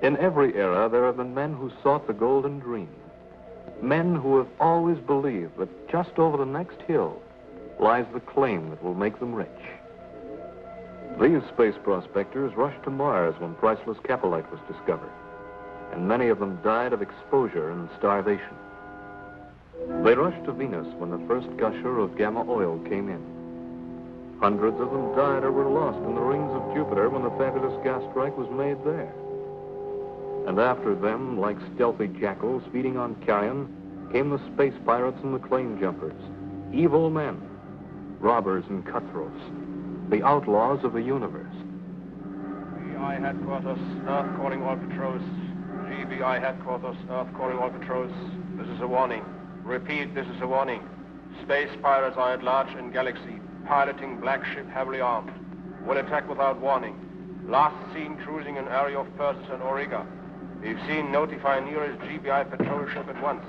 In every era, there have been men who sought the golden dream. Men who have always believed that just over the next hill lies the claim that will make them rich. These space prospectors rushed to Mars when priceless capellite was discovered, and many of them died of exposure and starvation. They rushed to Venus when the first gusher of gamma oil came in. Hundreds of them died or were lost in the rings of Jupiter when the fabulous gas strike was made there. And after them, like stealthy jackals feeding on carrion, came the space pirates and the claim jumpers, evil men, robbers and cutthroats, the outlaws of the universe. GBI headquarters, Earth calling all patrols. GBI headquarters, Earth calling all patrols. This is a warning. Repeat, this is a warning. Space pirates are at large in galaxy, piloting black ship heavily armed. Will attack without warning. Last seen cruising in area of Persis and Auriga. We've seen notify nearest GBI patrol ship at once.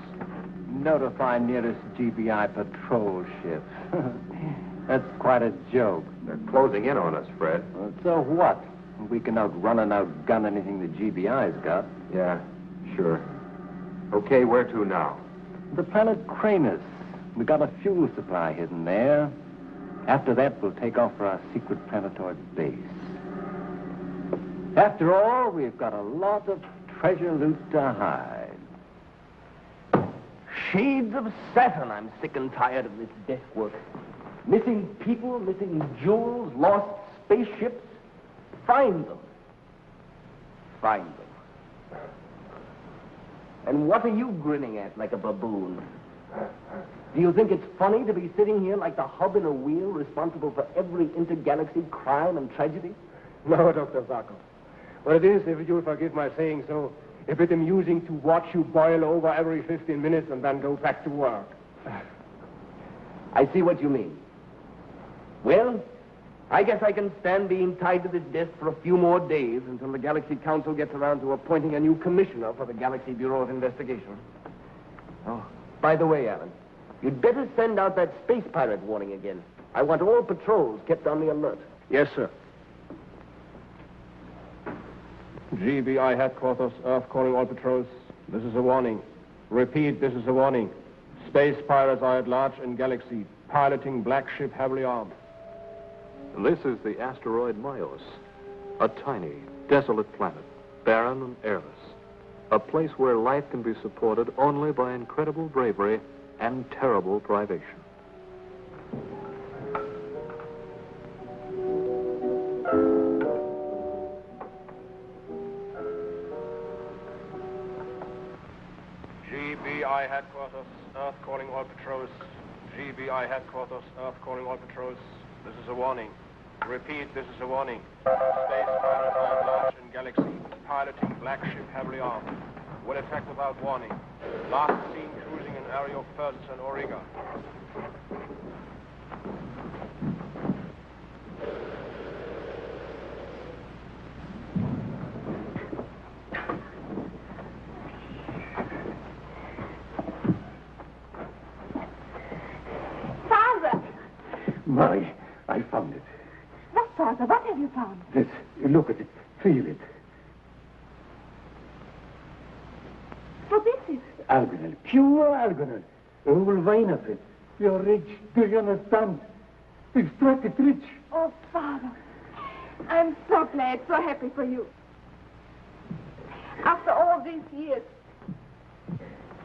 Notify nearest GBI patrol ship. That's quite a joke. They're closing in on us, Fred. Well, so what? We can outrun and outgun anything the GBI's got. Yeah, sure. Okay, where to now? The planet Cranus. We got a fuel supply hidden there. After that, we'll take off for our secret planetoid base. After all, we've got a lot of treasure loot to hide. Shades of Saturn, I'm sick and tired of this death work. Missing people, missing jewels, lost spaceships. Find them. Find them. And what are you grinning at like a baboon? Do you think it's funny to be sitting here like the hub in a wheel responsible for every intergalaxy crime and tragedy? No, Dr. Zarkov. Well, it is, if you'll forgive my saying so, a bit amusing to watch you boil over every 15 minutes and then go back to work. I see what you mean. Well, I guess I can stand being tied to this desk for a few more days until the Galaxy Council gets around to appointing a new commissioner for the Galaxy Bureau of Investigation. Oh, by the way, Alan, you'd better send out that space pirate warning again. I want all patrols kept on the alert. Yes, sir. GBI headquarters, Earth calling all patrols. This is a warning. Repeat, this is a warning. Space pirates are at large in galaxy, piloting black ship heavily armed. This is the asteroid Myos, a tiny, desolate planet, barren and airless. A place where life can be supported only by incredible bravery and terrible privation. GBI headquarters, Earth calling all patrols. GBI headquarters, Earth calling all patrols. This is a warning. Repeat, this is a warning. Space pirates are at large in galaxy, piloting black ship heavily armed. Will attack without warning. Last seen cruising in area of Persis and Auriga. Murray, I found it. What, Father? What have you found? This. Look at it. Feel it. What is it? Algonel. Pure algonel. A whole vein of it. You're rich. Do you understand? We've struck it rich. Oh, Father. I'm so glad, so happy for you. After all these years,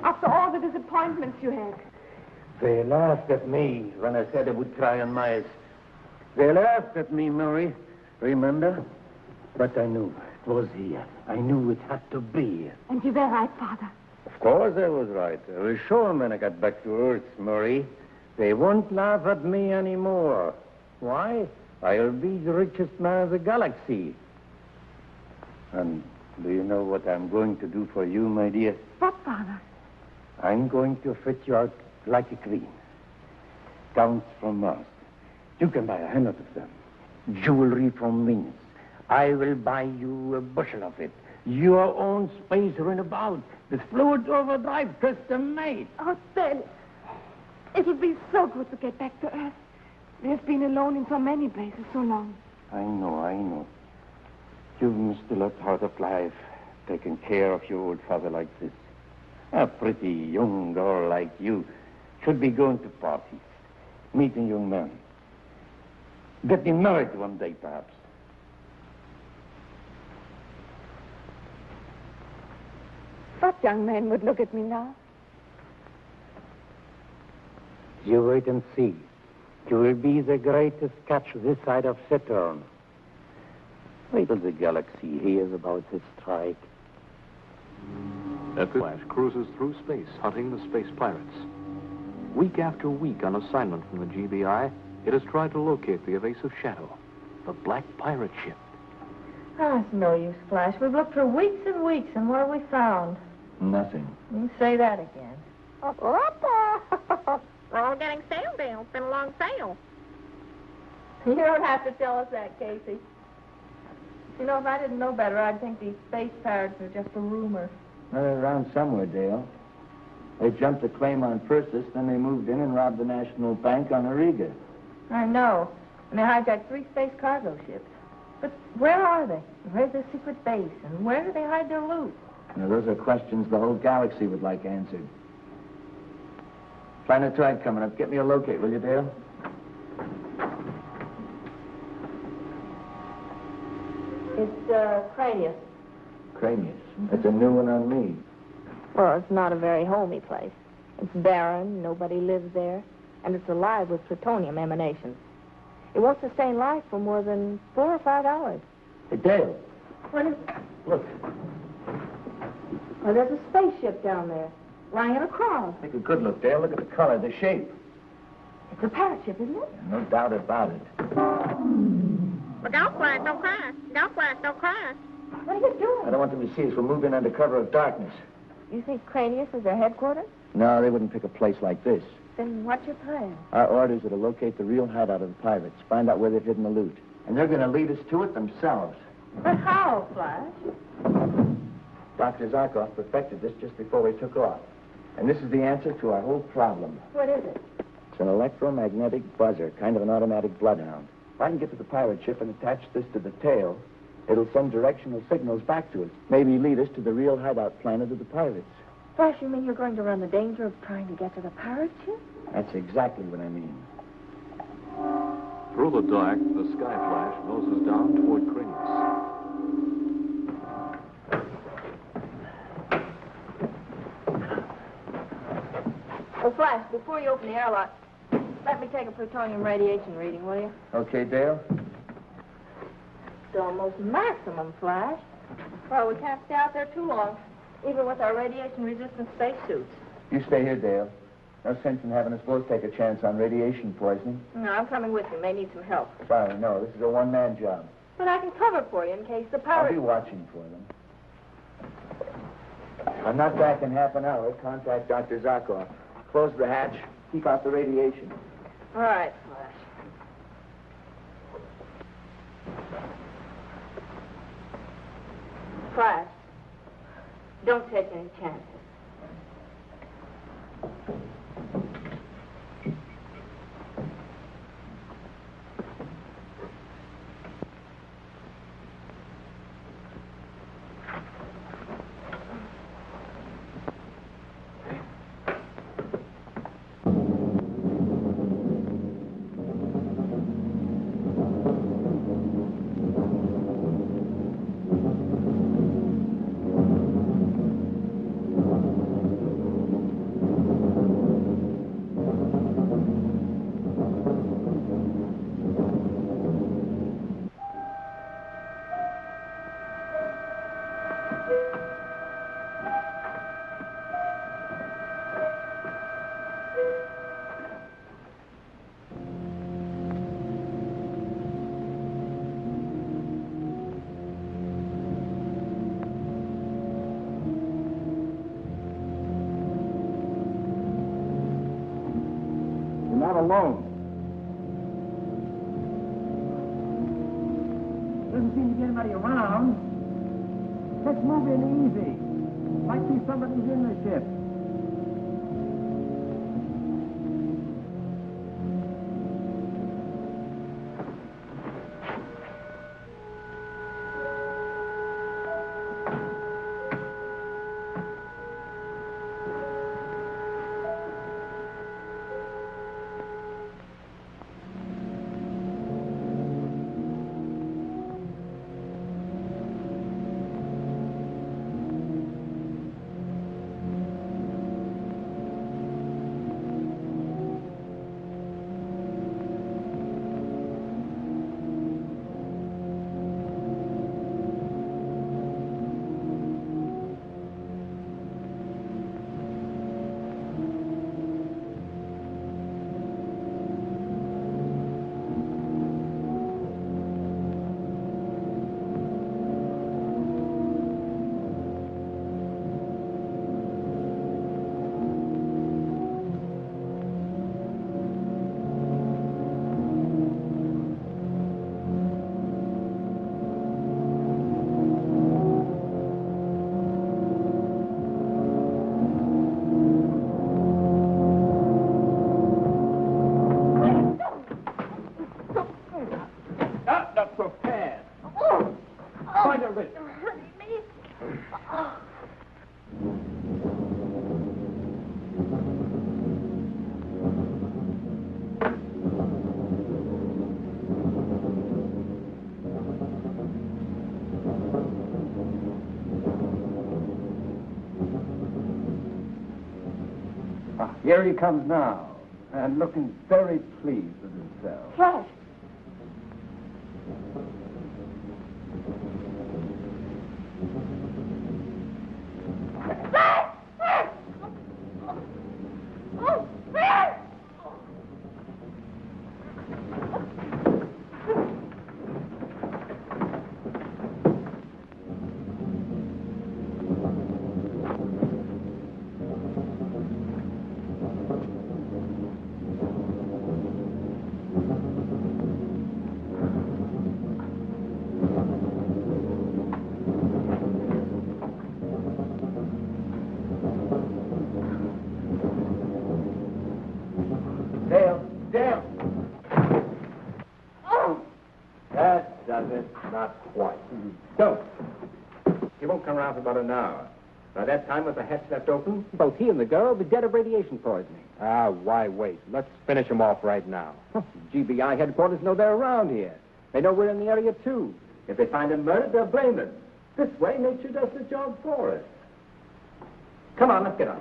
after all the disappointments you had. They laughed at me when I said I would try on Myers. They laughed at me, Murray. Remember? But I knew it was here. I knew it had to be. And you were right, Father. Of course I was right. I was sure when I got back to Earth, Murray. They won't laugh at me anymore. Why? I'll be the richest man of the galaxy. And do you know what I'm going to do for you, my dear? What, Father? I'm going to fit you out like a queen. Gowns from Mars. You can buy 100 of them. Jewelry from Venus. I will buy you a bushel of it. Your own space runabout. With fluid overdrive custom made. Oh, Daddy. It'll be so good to get back to Earth. We have been alone in so many places so long. I know. You've missed a lot out of life. taking care of your old father like this. A pretty young girl like you should be going to parties, meeting young men, getting married one day, perhaps. What young man would look at me now? You wait and see. You will be the greatest catch this side of Saturn. Wait till the galaxy hears about this strike. At the Flash cruises through space, hunting the space pirates. Week after week on assignment from the GBI, it has tried to locate the evasive Shadow, the black pirate ship. Oh, it's no use, Flash. We've looked for weeks and weeks, and what have we found? Nothing. You say that again. We're all getting sail down. It's been a long sail. You don't have to tell us that, Casey. You know, if I didn't know better, I'd think these space pirates are just a rumor. Well, they're around somewhere, Dale. They jumped a claim on Persis, then they moved in and robbed the National Bank on Ariga. I know. And they hijacked 3 space cargo ships. But where are they? Where's their secret base? And where do they hide their loot? Now, those are questions the whole galaxy would like answered. Planetoid coming up. Get me a locate, will you, Dale? It's, Cranius. Cranius. That's a new one on me. Well, it's not a very homey place. It's barren, nobody lives there, and it's alive with plutonium emanations. It won't sustain life for more than 4 or 5 hours. Hey, Dale. What is... Look. Well, there's a spaceship down there, lying in a cross. Take a good look, Dale. Look at the color, the shape. It's a pirate ship, isn't it? Yeah, no doubt about it. But don't crash, don't crash. Don't crash, don't crash. What are you doing? I don't want them to see us. We're moving under cover of darkness. You think Cranius is their headquarters? No, they wouldn't pick a place like this. Then what's your plan? Our orders are to locate the real hideout of the pirates, find out where they've hidden the loot. And they're going to lead us to it themselves. But how, Flash? Dr. Zarkov perfected this just before we took off. And this is the answer to our whole problem. What is it? It's an electromagnetic buzzer, kind of an automatic bloodhound. If I can get to the pirate ship and attach this to the tail, it'll send directional signals back to us. Maybe lead us to the real hideout planet of the pirates. Flash, you mean you're going to run the danger of trying to get to the pirate ship? That's exactly what I mean. Through the dark, the Sky Flash noses down toward Cranius. Oh, Flash, before you open the airlock, let me take a plutonium radiation reading, will you? Okay, Dale? It's almost maximum, Flash. Well, we can't stay out there too long, even with our radiation-resistant spacesuits. You stay here, Dale. No sense in having us both take a chance on radiation poisoning. No, I'm coming with you. May need some help. Sorry, no. This is a one-man job. But I can cover for you in case the I'll pirates... be watching for them. I'm not back in half an hour. Contact Dr. Zarkov. Close the hatch. Keep out the radiation. All right, Flash. Flash, don't take any chances. Not alone. Doesn't seem to be anybody around. Let's move in easy. Might be somebody's in the ship. Here he comes now, and looking very pleased with himself. Flash! Not quite. Don't. He won't come around for about an hour. By that time, with the hatch left open, both he and the girl will be dead of radiation poisoning. Ah, why wait? Let's finish him off right now. GBI headquarters know they're around here. They know we're in the area, too. If they find him murdered, they'll blame us. This way, nature does the job for us. Come on, let's get on.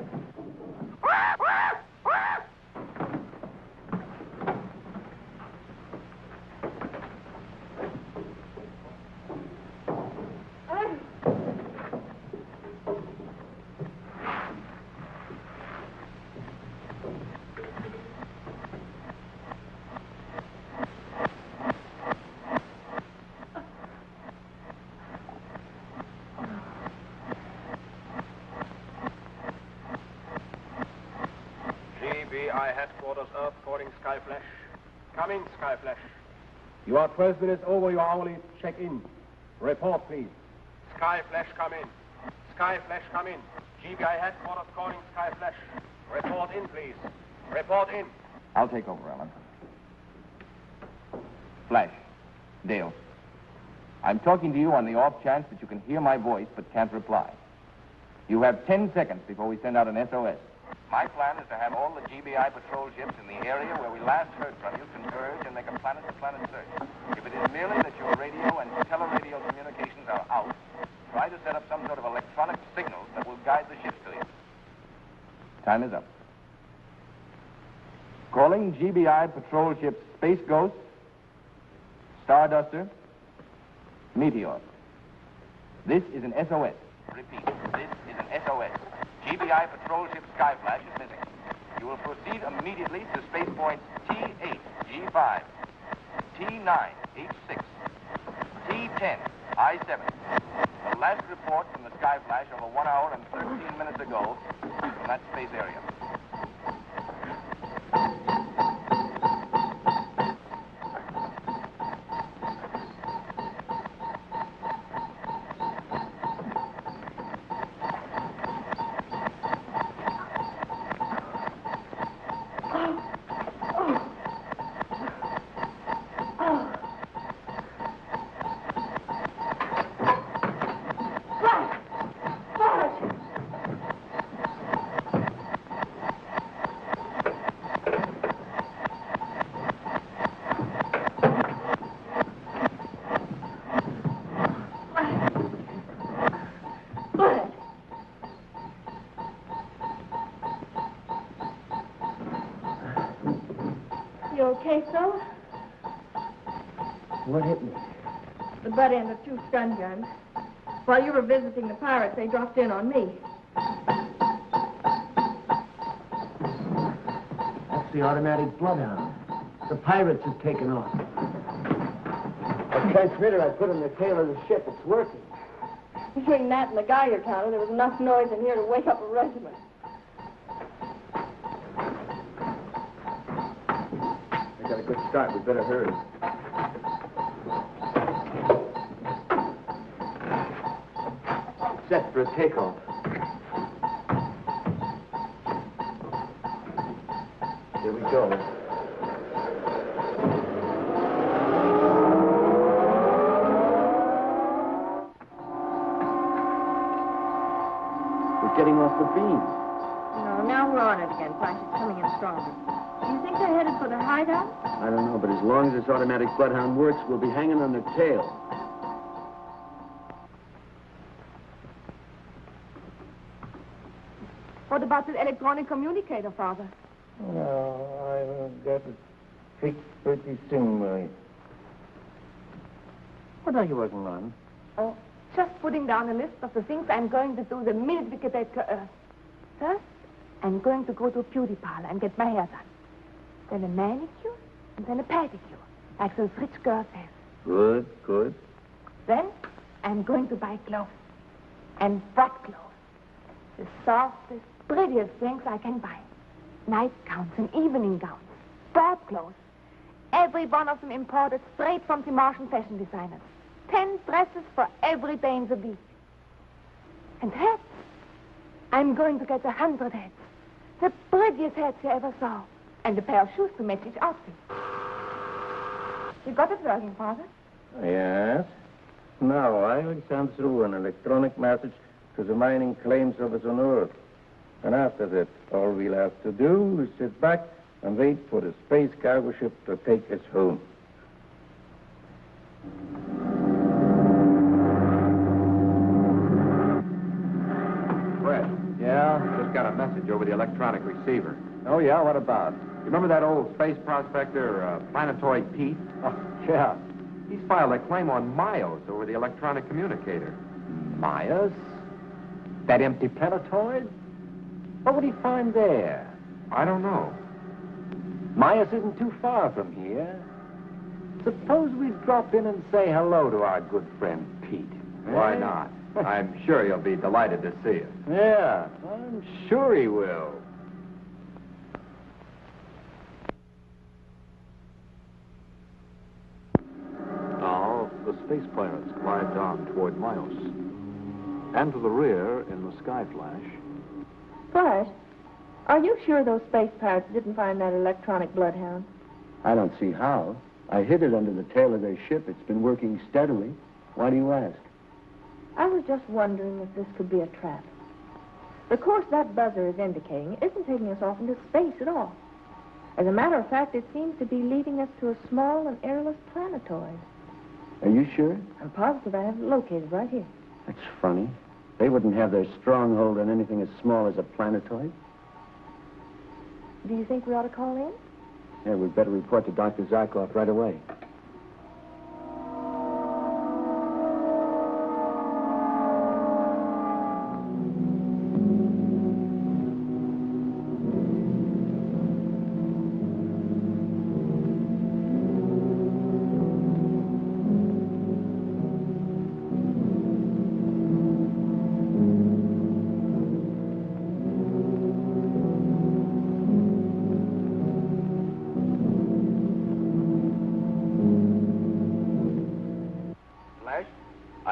GBI headquarters, Earth calling Skyflash. Come in, Skyflash. You are 12 minutes over your hourly check-in. Report, please. Skyflash, come in. Skyflash, come in. GBI headquarters calling Skyflash. Report in, please. Report in. I'll take over, Ellen. Flash. Dale. I'm talking to you on the off chance that you can hear my voice but can't reply. You have 10 seconds before we send out an SOS. My plan is to have all the GBI patrol ships in the area where we last heard from you converge and make a planet-to-planet search. If it is merely that your radio and teleradio communications are out, try to set up some sort of electronic signals that will guide the ships to you. Time is up. Calling GBI patrol ships Space Ghost, Starduster, Meteor. This is an SOS. Repeat, this is an SOS. GBI patrol ship Skyflash is missing. You will proceed immediately to space points T8, G5, T9, H6, T10, I7. The last report from the Skyflash over 1 hour and 13 minutes ago from that space area. Okay, so? What hit me? The butt end of 2 stun guns. While you were visiting the pirates, they dropped in on me. That's the automatic bloodhound. The pirates have taken off. The transmitter I put on the tail of the ship, it's working. Between that and the Geiger counter, there was enough noise in here to wake up a regiment. We got a good start. We better hurry. Set for a takeoff. Here we go. We're getting off the beam. No, now we're on it again. Flash is coming in stronger. Do you think they're headed for the hideout? I don't know, but as long as this automatic bloodhound works, we'll be hanging on their tail. What about the electronic communicator, Father? No, I will get it fixed pretty soon, Marie. What are you working on? Oh, just putting down a list of the things I'm going to do the minute we get back to Earth. First, I'm going to go to a beauty parlor and get my hair done. Then a manicure, and then a pedicure, like those rich girls have. Good, good. Then, I'm going to buy clothes. And what clothes? The softest, prettiest things I can buy. Nightgowns and evening gowns. Sport clothes. Every one of them imported straight from the Martian fashion designers. 10 dresses for every day in the week. And hats. I'm going to get 100 hats. The prettiest hats you ever saw. And a pair of shoes to match each outfit. You got it working, Father? Yes. Now, I will send through an electronic message to the mining claims office on Earth. And after that, all we'll have to do is sit back and wait for the space cargo ship to take us home. Fred. Yeah? Just got a message over the electronic receiver. Oh, yeah? What about? You remember that old space prospector, Planetoid Pete? Oh, yeah. He's filed a claim on Miles over the electronic communicator. Myers? That empty planetoid? What would he find there? I don't know. Myers isn't too far from here. Suppose we drop in and say hello to our good friend Pete. Why Eh? not? I'm sure he'll be delighted to see you. Yeah, I'm sure he will. Now, the space pirates glide down toward Miles. And to the rear, in the sky flash, Flash, are you sure those space pirates didn't find that electronic bloodhound? I don't see how. I hid it under the tail of their ship. It's been working steadily. Why do you ask? I was just wondering if this could be a trap. The course that buzzer is indicating isn't taking us off into space at all. As a matter of fact, it seems to be leading us to a small and airless planetoid. Are you sure? I'm positive I have it located right here. That's funny. They wouldn't have their stronghold on anything as small as a planetoid. Do you think we ought to call in? Yeah, we'd better report to Dr. Zarkov right away.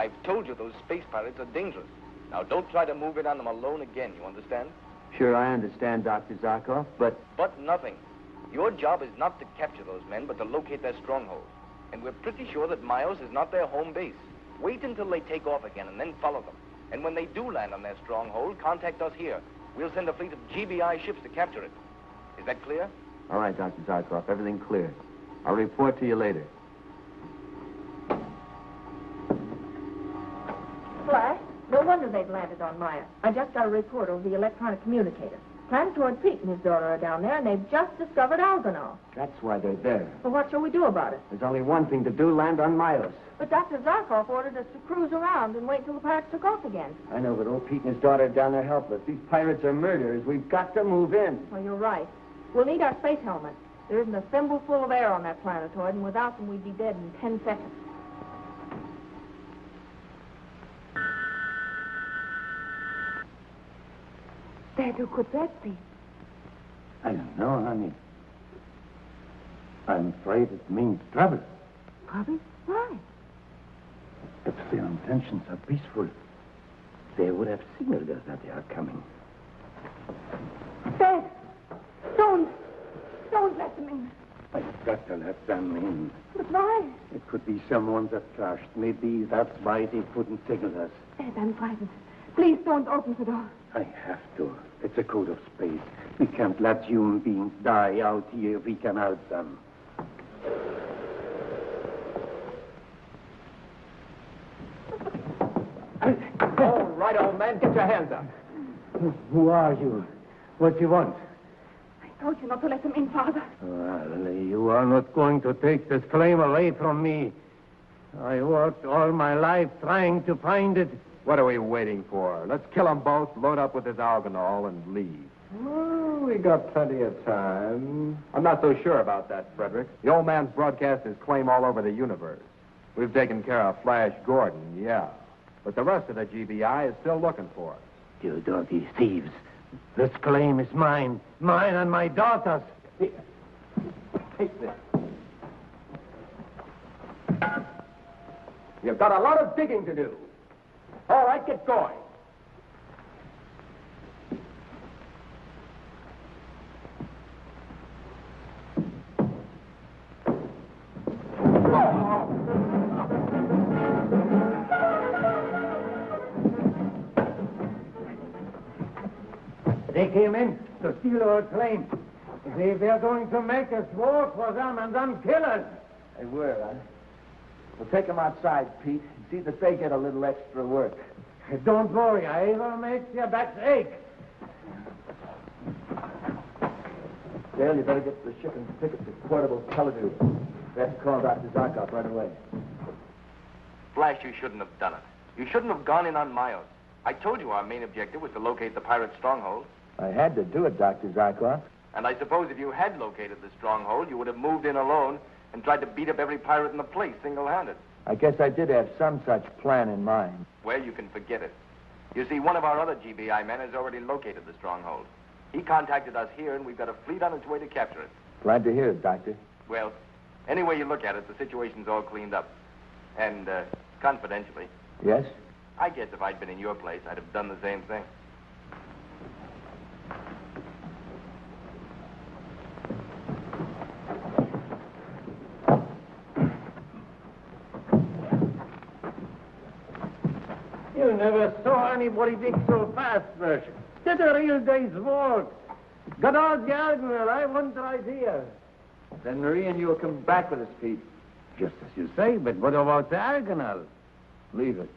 I've told you those space pirates are dangerous. Now, don't try to move in on them alone again, you understand? Sure, I understand, Dr. Zarkov, but... But nothing. Your job is not to capture those men, but to locate their stronghold. And we're pretty sure that Miles is not their home base. Wait until they take off again and then follow them. And when they do land on their stronghold, contact us here. We'll send a fleet of GBI ships to capture it. Is that clear? All right, Dr. Zarkov, everything clear. I'll report to you later. Flash, no wonder they've landed on Maya. I just got a report over the electronic communicator. Planetoid Pete and his daughter are down there, and they've just discovered Algernon. That's why they're there. Well, what shall we do about it? There's only one thing to do, land on Miles. But Dr. Zarkov ordered us to cruise around and wait till the pirates took off again. I know, but old Pete and his daughter are down there helpless. These pirates are murderers. We've got to move in. Well, you're right. We'll need our space helmets. There isn't a thimbleful of air on that planetoid, and without them, we'd be dead in 10 seconds. Dad, who could that be? I don't know, honey. I'm afraid it means trouble. Bobby? Why? If their intentions are peaceful, they would have signaled us that they are coming. Dad! Don't let them in. I've got to let them in. But why? It could be someone that crashed. Maybe that's why they couldn't signal us. Dad, I'm frightened. Please don't open the door. I have to. It's a code of space. We can't let human beings die out here if we can help them. All right, old man, get your hands up. Who are you? What do you want? I told you not to let them in, Father. Well, you are not going to take this flame away from me. I worked all my life trying to find it. What are we waiting for? Let's kill them both, load up with this alcohol, and leave. Well, we got plenty of time. I'm not so sure about that, Frederick. The old man's broadcast his claim all over the universe. We've taken care of Flash Gordon, yeah. But the rest of the GBI is still looking for us. You dirty thieves. This claim is mine. Mine and my daughter's. Take this. You've got a lot of digging to do. All right, get going. They came in to steal our claim. They're going to make us work for them and then kill us. They were, huh? We'll take them outside, Pete, and see that they get a little extra work. Don't worry, I will make your backs ache. Dale, you better get the shipping tickets to portable teletube. We have to call Dr. Zarkov right away. Flash, you shouldn't have done it. You shouldn't have gone in on Miles. I told you our main objective was to locate the pirate stronghold. I had to do it, Dr. Zarkov. And I suppose if you had located the stronghold, you would have moved in alone and tried to beat up every pirate in the place single-handed. I guess I did have some such plan in mind. Well, you can forget it. You see, one of our other GBI men has already located the stronghold. He contacted us here, and we've got a fleet on its way to capture it. Glad to hear it, Doctor. Well, any way you look at it, the situation's all cleaned up. And, confidentially, Yes? I guess if I'd been in your place, I'd have done the same thing. You never saw anybody dig so fast, Fritsch. Did a real day's work. Got all the argument. I want the idea. Then Marie and you will come back with us, Pete. Just as you say, but what about the Argonal? Leave it.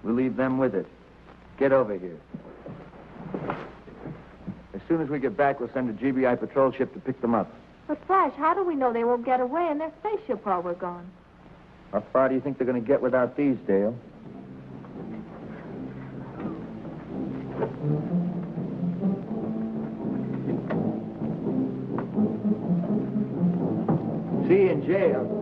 We'll leave them with it. Get over here. As soon as we get back, we'll send a GBI patrol ship to pick them up. But, Flash, how do we know they won't get away in their spaceship while we're gone? How far do you think they're going to get without these, Dale? See you in jail.